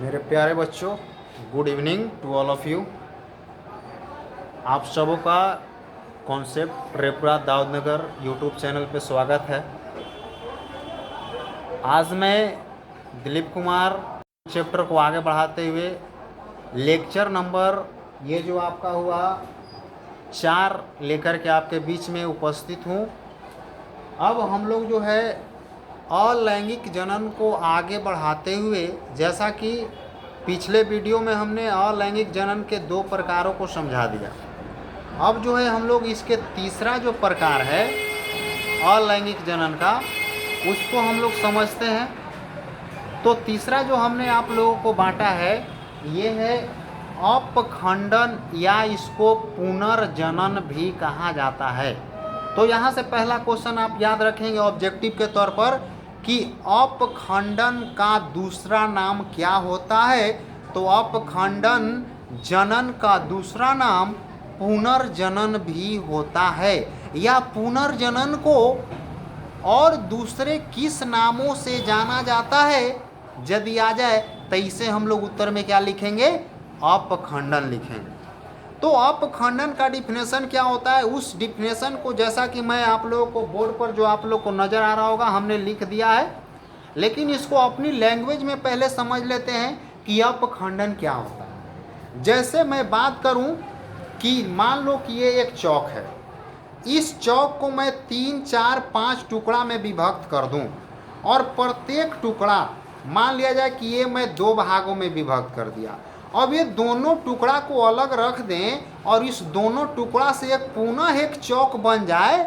मेरे प्यारे बच्चों, good evening to all of you. आप सबों का concept Tripura Daudnagar YouTube channel पे स्वागत है। आज मैं दिलीप कुमार चैप्टर को आगे बढ़ाते हुए लेक्चर नंबर ये जो आपका हुआ 4 लेकर के आपके बीच में उपस्थित हूँ। अब हम लोग जो है अलैंगिक जनन को आगे बढ़ाते हुए, जैसा कि पिछले वीडियो में हमने अलैंगिक जनन के 2 प्रकारों को समझा दिया, अब जो है हम लोग इसके तीसरा जो प्रकार है अलैंगिक जनन का, उसको हम लोग समझते हैं। तो तीसरा जो हमने आप लोगों को बांटा है ये है अपखंडन, या इसको पुनर्जनन भी कहा जाता है। तो यहाँ से पहला क्वेश्चन आप याद रखेंगे ऑब्जेक्टिव के तौर पर कि अपखंडन का दूसरा नाम क्या होता है। तो अपखंडन जनन का दूसरा नाम पुनर्जनन भी होता है, या पुनर्जनन को और दूसरे किस नामों से जाना जाता है यदि आ जाए तो इसे हम लोग उत्तर में क्या लिखेंगे, अपखंडन लिखेंगे। तो अपखंडन का डिफिनेशन क्या होता है, उस डिफिनेशन को जैसा कि मैं आप लोगों को बोर्ड पर जो आप लोग को नज़र आ रहा होगा हमने लिख दिया है, लेकिन इसको अपनी लैंग्वेज में पहले समझ लेते हैं कि अपखंडन क्या होता है। जैसे मैं बात करूं कि मान लो कि ये एक चौक है, इस चौक को मैं 3, 4, 5 टुकड़ा में विभक्त कर दूं, और प्रत्येक टुकड़ा मान लिया जाए कि ये मैं 2 भागों में विभक्त कर दिया। अब ये दोनों टुकड़ा को अलग रख दें और इस दोनों टुकड़ा से पुनः एक चौक बन जाए,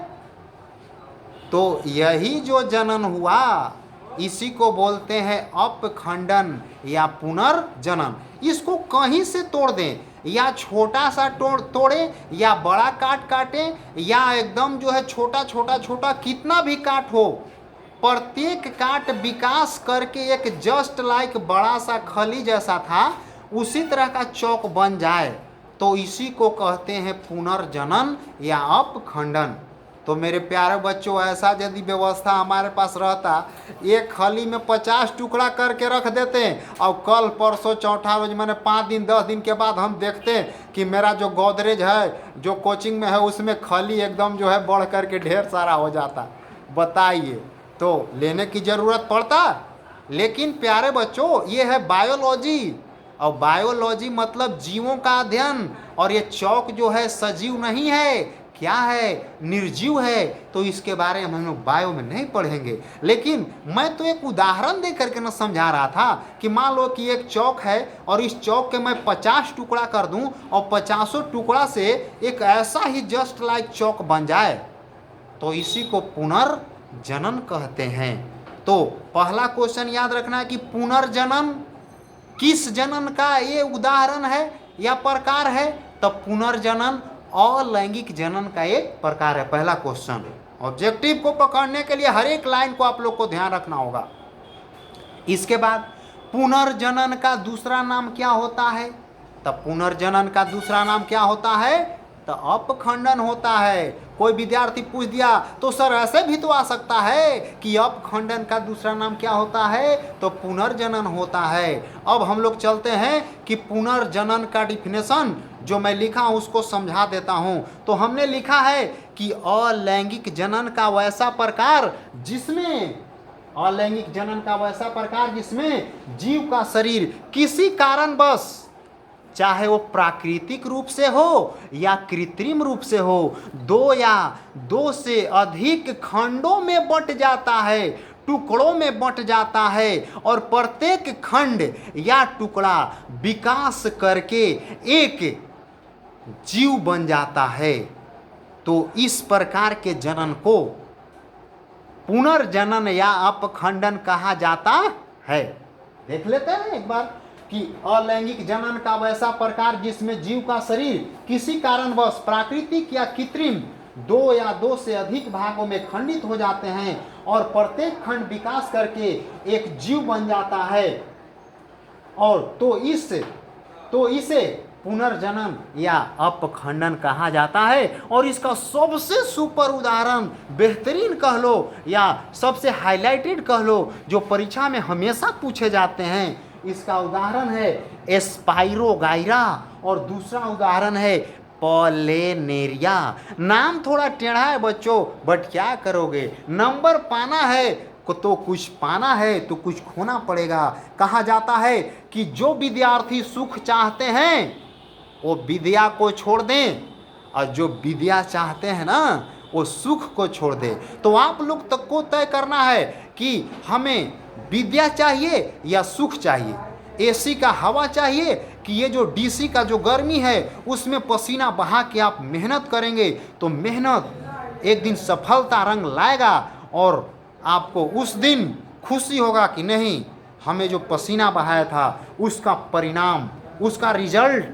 तो यही जो जनन हुआ इसी को बोलते हैं अपखंडन या पुनर्जनन। इसको कहीं से तोड़ दें, या छोटा सा तोड़े, या बड़ा काटे, या एकदम जो है छोटा कितना भी काट हो, प्रत्येक काट विकास करके एक जस्ट लाइक बड़ा सा खली जैसा था उसी तरह का चौक बन जाए, तो इसी को कहते हैं पुनर्जनन या अपखंडन। तो मेरे प्यारे बच्चों, ऐसा यदि व्यवस्था हमारे पास रहता, एक खली में 50 टुकड़ा करके रख देते हैं, और कल परसों चौथा रोज मैंने 5 दिन 10 दिन के बाद हम देखते हैं कि मेरा जो गोदरेज है जो कोचिंग में है उसमें खली एकदम जो है बढ़ करके ढेर सारा हो जाता, बताइए तो लेने की ज़रूरत पड़ता। लेकिन प्यारे बच्चों, ये है बायोलॉजी, और बायोलॉजी मतलब जीवों का अध्ययन, और ये चौक जो है सजीव नहीं है, क्या है, निर्जीव है। तो इसके बारे में हम लोग बायो में नहीं पढ़ेंगे, लेकिन मैं तो एक उदाहरण दे करके ना समझा रहा था कि मान लो कि एक चौक है और इस चौक के मैं 50 टुकड़ा कर दूं और 50 टुकड़ा से एक ऐसा ही जस्ट लाइक चौक बन जाए, तो इसी को पुनर्जनन कहते हैं। तो पहला क्वेश्चन याद रखना है कि पुनर्जनन किस जनन का ये उदाहरण है या प्रकार है, तो पुनर्जनन अलैंगिक जनन का एक प्रकार है। पहला क्वेश्चन, ऑब्जेक्टिव को पकड़ने के लिए हर एक लाइन को आप लोग को ध्यान रखना होगा। इसके बाद पुनर्जनन का दूसरा नाम क्या होता है, तब पुनर्जनन का दूसरा नाम क्या होता है, तो अपखंडन होता है। कोई विद्यार्थी पूछ दिया तो सर ऐसे भी तो आ सकता है कि अपखंडन का दूसरा नाम क्या होता है, तो पुनर्जनन होता है। अब हम लोग चलते हैं कि पुनर्जनन का डिफिनेशन जो मैं लिखा हूँ उसको समझा देता हूँ। तो हमने लिखा है कि अलैंगिक जनन का वैसा प्रकार जिसमें जीव का शरीर किसी कारणवश, चाहे वो प्राकृतिक रूप से हो या कृत्रिम रूप से हो, 2 या 2 से अधिक खंडों में बंट जाता है, टुकड़ों में बंट जाता है, और प्रत्येक खंड या टुकड़ा विकास करके एक जीव बन जाता है। तो इस प्रकार के जनन को पुनर्जनन या अपखंडन कहा जाता है। देख लेते हैं एक बार कि अलैंगिक जनन का वैसा प्रकार जिसमें जीव का शरीर किसी कारणवश प्राकृतिक या कृत्रिम 2 या 2 से अधिक भागों में खंडित हो जाते हैं, और प्रत्येक खंड विकास करके एक जीव बन जाता है, और तो इसे पुनर्जनन या अपखंडन कहा जाता है। और इसका सबसे सुपर उदाहरण, बेहतरीन कह लो या सबसे हाईलाइटेड कह लो, जो परीक्षा में हमेशा पूछे जाते हैं, इसका उदाहरण है स्पाइरोगाइरा और दूसरा उदाहरण है पोलेनेरिया। नाम थोड़ा टेढ़ा है बच्चों, बट क्या करोगे, नंबर पाना है तो कुछ पाना है तो कुछ खोना पड़ेगा। कहा जाता है कि जो विद्यार्थी सुख चाहते हैं वो विद्या को छोड़ दें, और जो विद्या चाहते हैं ना वो सुख को छोड़ दे। तो आप लोग तक को तय करना है कि हमें विद्या चाहिए या सुख चाहिए, एसी का हवा चाहिए कि ये जो डीसी का जो गर्मी है उसमें पसीना बहा के आप मेहनत करेंगे तो मेहनत एक दिन सफलता रंग लाएगा और आपको उस दिन खुशी होगा कि नहीं, हमें जो पसीना बहाया था उसका परिणाम, उसका रिजल्ट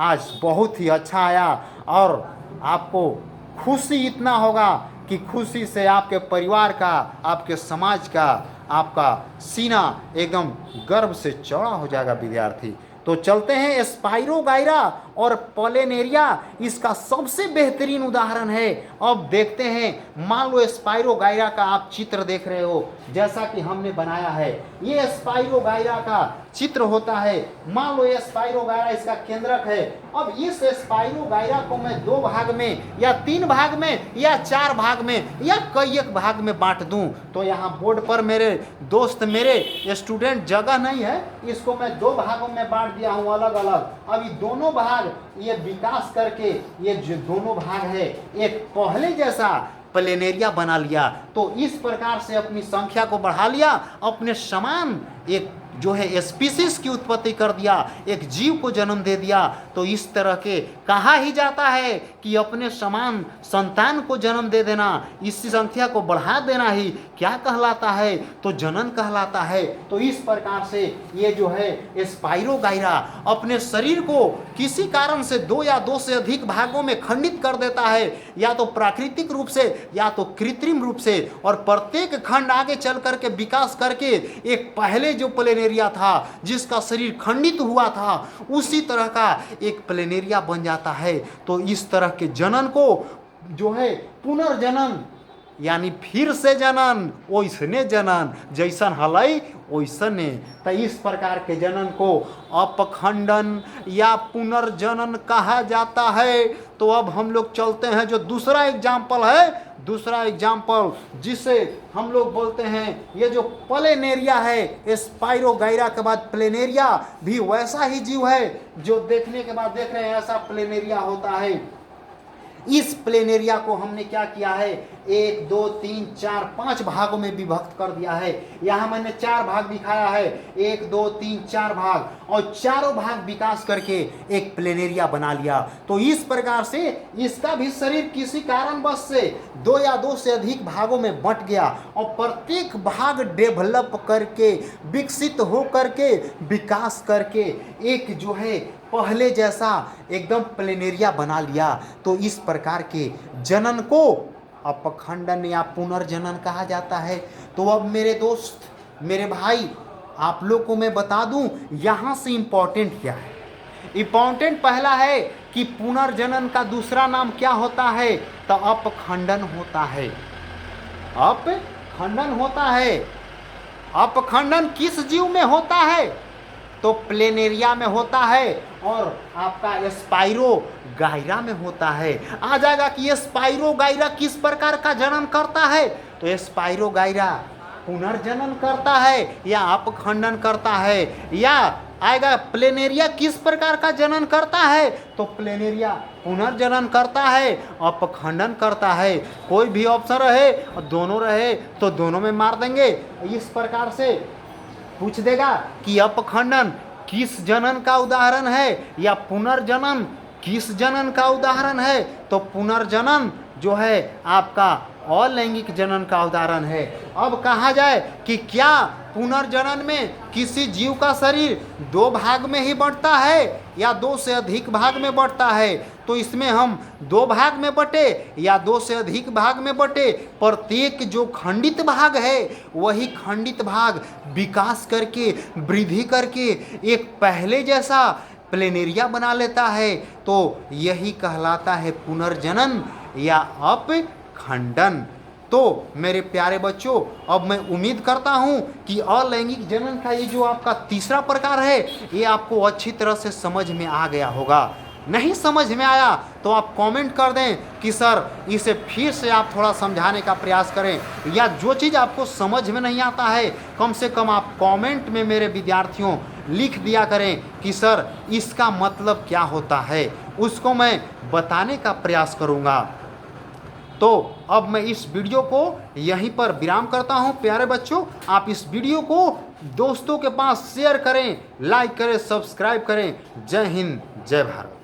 आज बहुत ही अच्छा आया। और आपको खुशी इतना होगा कि खुशी से आपके परिवार का, आपके समाज का, आपका सीना एकदम गर्व से चौड़ा हो जाएगा विद्यार्थी। तो चलते हैं स्पाइरोगाइरा और पोलेनेरिया इसका सबसे बेहतरीन उदाहरण है। अब देखते हैं, मान लो स्पाइरोगाइरा का आप चित्र देख रहे हो जैसा कि हमने बनाया है, ये स्पाइरोगाइरा का चित्र होता है। मान लो ये स्पाइरोगाइरा इसका केंद्रक है। अब इस स्पाइरोगाइरा को मैं 2 भाग में या 3 भाग में या 4 भाग में या कई एक भाग में बांट दूं तो यहाँ बोर्ड पर मेरे दोस्त, मेरे स्टूडेंट जगह नहीं है, इसको मैं 2 भागों में बांट दिया हूँ अलग अलग। अब ये दोनों भाग ये विकास करके ये जो दोनों भाग है एक पहले जैसा प्लेनेरिया बना लिया। तो इस प्रकार से अपनी संख्या को बढ़ा लिया, अपने समान एक जो है स्पीसीज की उत्पत्ति कर दिया, एक जीव को जन्म दे दिया। तो इस तरह के कहा ही जाता है कि अपने समान संतान को जन्म दे देना, इस संख्या को बढ़ा देना ही क्या कहलाता है, तो जनन कहलाता है। तो इस प्रकार से ये जो है स्पाइरोगाइरा अपने शरीर को किसी कारण से 2 या 2 से अधिक भागों में खंडित कर देता है, या तो प्राकृतिक रूप से या तो कृत्रिम रूप से, और प्रत्येक खंड आगे चल करके विकास करके एक पहले जो प्लेनेरिया था जिसका शरीर खंडित हुआ था उसी तरह का एक प्लेनेरिया बन जाता है। तो इस तरह के जनन को जो है पुनर्जनन यानी फिर से जनन, ओइसने जनन, जैसन हलई ओइसने। तो इस प्रकार के जनन को अपखंडन या पुनर्जनन कहा जाता है। तो अब हम लोग चलते हैं जो दूसरा एग्जाम्पल है, दूसरा एग्जाम्पल जिसे हम लोग बोलते हैं ये जो प्लेनेरिया है, स्पाइरोगाइरा के बाद प्लेनेरिया भी वैसा ही जीव है जो देखने के बाद देख रहे हैं ऐसा प्लेनेरिया होता है। इस प्लेनेरिया को हमने क्या किया है, 1 2 3 4 5 भागों में विभक्त कर दिया है। यहाँ मैंने 4 भाग दिखाया है, 1 2 3 4 भाग, और चारों भाग विकास करके एक प्लेनेरिया बना लिया। तो इस प्रकार से इसका भी शरीर किसी कारणवश से 2 या 2 से अधिक भागों में बंट गया और प्रत्येक भाग डेवलप करके, विकसित हो करके, विकास करके एक जो है पहले जैसा एकदम प्लेनेरिया बना लिया। तो इस प्रकार के जनन को अपखंडन या पुनर्जनन कहा जाता है। तो अब मेरे दोस्त, मेरे भाई, आप लोग को मैं बता दूं यहाँ से इम्पोर्टेंट क्या है। इम्पोर्टेंट पहला है कि पुनर्जनन का दूसरा नाम क्या होता है, तो अपखंडन होता है। अपखंडन होता है। अपखंडन किस जीव में होता है, तो प्लेनेरिया में होता है और आपका स्पाइरोगाइरा में होता है। आ जाएगा कि ये स्पाइरोगाइरा किस प्रकार का जनन करता है, तो स्पाइरोगाइरा पुनर्जनन करता है या अपखंडन करता है। या आएगा प्लेनेरिया किस प्रकार का जनन करता है, तो प्लेनेरिया पुनर्जनन करता है, अपखंडन करता है। कोई भी ऑप्शन रहे और दोनों रहे तो दोनों में मार देंगे। इस प्रकार से पूछ देगा कि अपखंडन किस जनन का उदाहरण है या पुनर्जनन किस जनन का उदाहरण है, तो पुनर्जनन जो है आपका अलैंगिक जनन का उदाहरण है। अब कहा जाए कि क्या पुनर्जनन में किसी जीव का शरीर 2 भाग में ही बढ़ता है या 2 से अधिक भाग में बढ़ता है, तो इसमें हम 2 भाग में बटे या 2 से अधिक भाग में बटे, प्रत्येक जो खंडित भाग है वही खंडित भाग विकास करके, वृद्धि करके एक पहले जैसा प्लेनेरिया बना लेता है। तो यही कहलाता है पुनर्जनन या अपखंडन। तो मेरे प्यारे बच्चों, अब मैं उम्मीद करता हूं कि अलैंगिक जनन का ये जो आपका तीसरा प्रकार है ये आपको अच्छी तरह से समझ में आ गया होगा। नहीं समझ में आया तो आप कमेंट कर दें कि सर इसे फिर से आप थोड़ा समझाने का प्रयास करें, या जो चीज़ आपको समझ में नहीं आता है कम से कम आप कमेंट में मेरे विद्यार्थियों लिख दिया करें कि सर इसका मतलब क्या होता है, उसको मैं बताने का प्रयास करूँगा। तो अब मैं इस वीडियो को यहीं पर विराम करता हूं। प्यारे बच्चों, आप इस वीडियो को दोस्तों के पास शेयर करें, लाइक करें, सब्सक्राइब करें। जय हिंद, जय भारत।